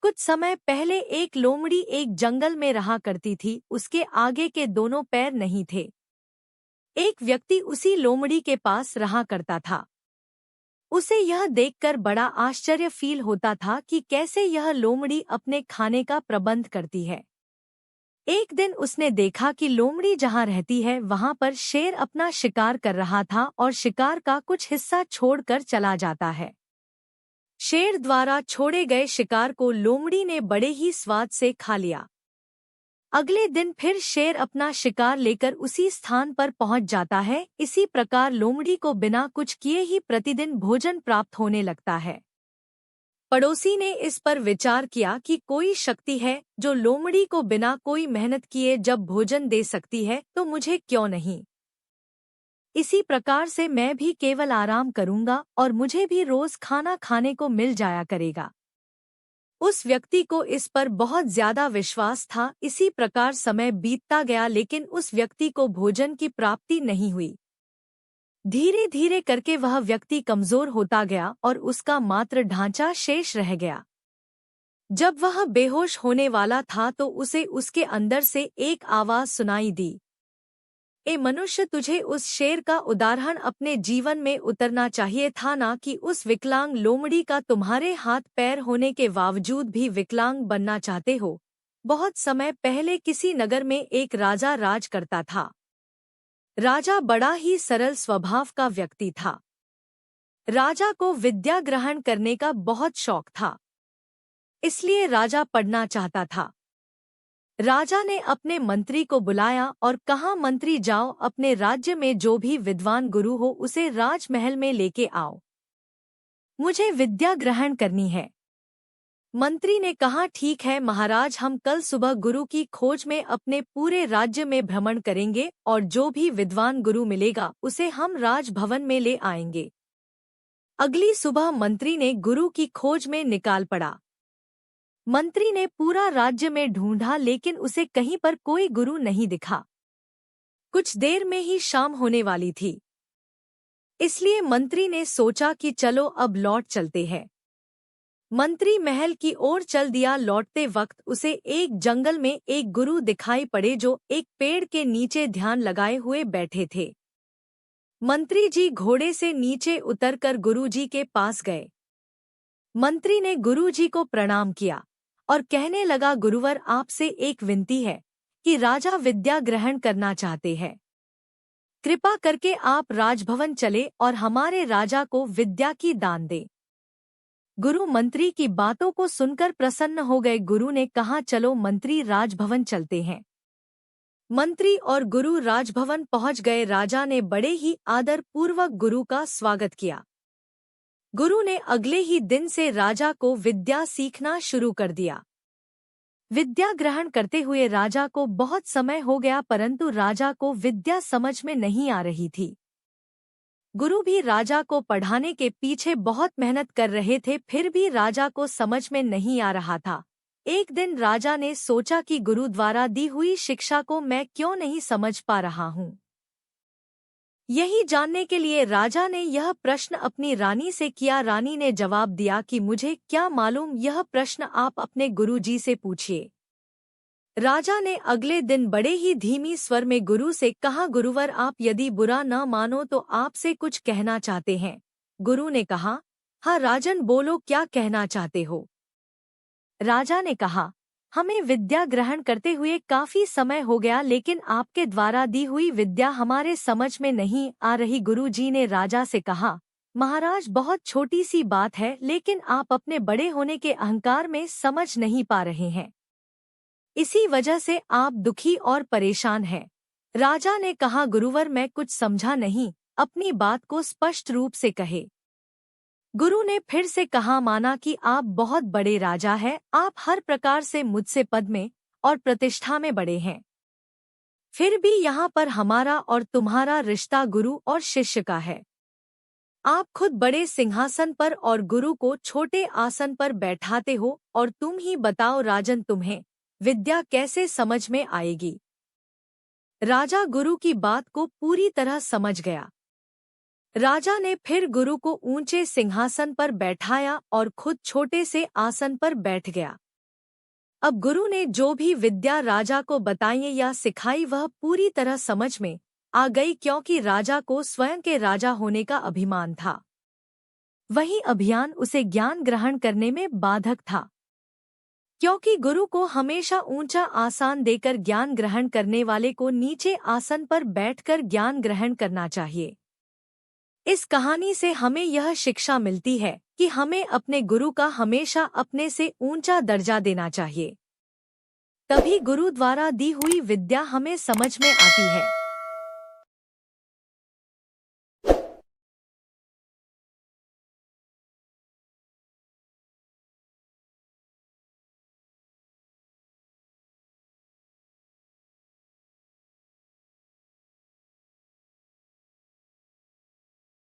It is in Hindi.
कुछ समय पहले एक लोमड़ी एक जंगल में रहा करती थी। उसके आगे के दोनों पैर नहीं थे। एक व्यक्ति उसी लोमड़ी के पास रहा करता था। उसे यह देखकर बड़ा आश्चर्य फील होता था कि कैसे यह लोमड़ी अपने खाने का प्रबंध करती है। एक दिन उसने देखा कि लोमड़ी जहाँ रहती है वहाँ पर शेर अपना शिकार कर रहा था और शिकार का कुछ हिस्सा छोड़कर चला जाता है। शेर द्वारा छोड़े गए शिकार को लोमड़ी ने बड़े ही स्वाद से खा लिया। अगले दिन फिर शेर अपना शिकार लेकर उसी स्थान पर पहुंच जाता है। इसी प्रकार लोमड़ी को बिना कुछ किए ही प्रतिदिन भोजन प्राप्त होने लगता है। पड़ोसी ने इस पर विचार किया कि कोई शक्ति है जो लोमड़ी को बिना कोई मेहनत किए जब भोजन दे सकती है, तो मुझे क्यों नहीं। इसी प्रकार से मैं भी केवल आराम करूंगा और मुझे भी रोज खाना खाने को मिल जाया करेगा। उस व्यक्ति को इस पर बहुत ज्यादा विश्वास था। इसी प्रकार समय बीतता गया, लेकिन उस व्यक्ति को भोजन की प्राप्ति नहीं हुई। धीरे धीरे करके वह व्यक्ति कमजोर होता गया और उसका मात्र ढांचा शेष रह गया। जब वह बेहोश होने वाला था तो उसे उसके अंदर से एक आवाज सुनाई दी, ए मनुष्य, तुझे उस शेर का उदाहरण अपने जीवन में उतरना चाहिए था ना कि उस विकलांग लोमड़ी का तुम्हारे हाथ पैर होने के बावजूद भी विकलांग बनना चाहते हो। बहुत समय पहले किसी नगर में एक राजा राज करता था। राजा बड़ा ही सरल स्वभाव का व्यक्ति था। राजा को विद्या ग्रहण करने का बहुत शौक था, इसलिए राजा पढ़ना चाहता था। राजा ने अपने मंत्री को बुलाया और कहा, मंत्री जाओ, अपने राज्य में जो भी विद्वान गुरु हो उसे राजमहल में लेके आओ, मुझे विद्या ग्रहण करनी है। मंत्री ने कहा, ठीक है महाराज, हम कल सुबह गुरु की खोज में अपने पूरे राज्य में भ्रमण करेंगे और जो भी विद्वान गुरु मिलेगा उसे हम राजभवन में ले आएंगे। अगली सुबह मंत्री ने गुरु की खोज में निकाल पड़ा। मंत्री ने पूरा राज्य में ढूंढा, लेकिन उसे कहीं पर कोई गुरु नहीं दिखा। कुछ देर में ही शाम होने वाली थी, इसलिए मंत्री ने सोचा कि चलो अब लौट चलते हैं। मंत्री महल की ओर चल दिया। लौटते वक्त उसे एक जंगल में एक गुरु दिखाई पड़े जो एक पेड़ के नीचे ध्यान लगाए हुए बैठे थे। मंत्री जी घोड़े से नीचे उतरकर गुरु जी के पास गए। मंत्री ने गुरु जी को प्रणाम किया और कहने लगा, गुरुवर, आपसे एक विनती है कि राजा विद्या ग्रहण करना चाहते हैं। कृपा करके आप राजभवन चले और हमारे राजा को विद्या की दान दें। गुरु मंत्री की बातों को सुनकर प्रसन्न हो गए। गुरु ने कहा, चलो मंत्री, राजभवन चलते हैं। मंत्री और गुरु राजभवन पहुंच गए। राजा ने बड़े ही आदर पूर्वक गुरु का स्वागत किया। गुरु ने अगले ही दिन से राजा को विद्या सीखना शुरू कर दिया। विद्या ग्रहण करते हुए राजा को बहुत समय हो गया, परंतु राजा को विद्या समझ में नहीं आ रही थी। गुरु भी राजा को पढ़ाने के पीछे बहुत मेहनत कर रहे थे, फिर भी राजा को समझ में नहीं आ रहा था। एक दिन राजा ने सोचा कि गुरु द्वारा दी हुई शिक्षा को मैं क्यों नहीं समझ पा रहा हूँ। यही जानने के लिए राजा ने यह प्रश्न अपनी रानी से किया। रानी ने जवाब दिया कि मुझे क्या मालूम, यह प्रश्न आप अपने गुरुजी से पूछिए। राजा ने अगले दिन बड़े ही धीमी स्वर में गुरु से कहा, गुरुवर, आप यदि बुरा न मानो तो आपसे कुछ कहना चाहते हैं। गुरु ने कहा, हाँ राजन, बोलो, क्या कहना चाहते हो। राजा ने कहा, हमें विद्या ग्रहण करते हुए काफी समय हो गया, लेकिन आपके द्वारा दी हुई विद्या हमारे समझ में नहीं आ रही। गुरु जी ने राजा से कहा, महाराज, बहुत छोटी सी बात है, लेकिन आप अपने बड़े होने के अहंकार में समझ नहीं पा रहे हैं। इसी वजह से आप दुखी और परेशान हैं। राजा ने कहा, गुरुवर, मैं कुछ समझा नहीं, अपनी बात को स्पष्ट रूप से कहे। गुरु ने फिर से कहा, माना कि आप बहुत बड़े राजा हैं, आप हर प्रकार से मुझसे पद में और प्रतिष्ठा में बड़े हैं, फिर भी यहाँ पर हमारा और तुम्हारा रिश्ता गुरु और शिष्य का है। आप खुद बड़े सिंहासन पर और गुरु को छोटे आसन पर बैठाते हो, और तुम ही बताओ राजन, तुम्हें विद्या कैसे समझ में आएगी। राजा गुरु की बात को पूरी तरह समझ गया। राजा ने फिर गुरु को ऊंचे सिंहासन पर बैठाया और खुद छोटे से आसन पर बैठ गया। अब गुरु ने जो भी विद्या राजा को बताई या सिखाई वह पूरी तरह समझ में आ गई, क्योंकि राजा को स्वयं के राजा होने का अभिमान था। वही अभियान उसे ज्ञान ग्रहण करने में बाधक था, क्योंकि गुरु को हमेशा ऊंचा आसन देकर ज्ञान ग्रहण करने वाले को नीचे आसन पर बैठकर ज्ञान ग्रहण करना चाहिए। इस कहानी से हमें यह शिक्षा मिलती है कि हमें अपने गुरु का हमेशा अपने से ऊंचा दर्जा देना चाहिए, तभी गुरु द्वारा दी हुई विद्या हमें समझ में आती है।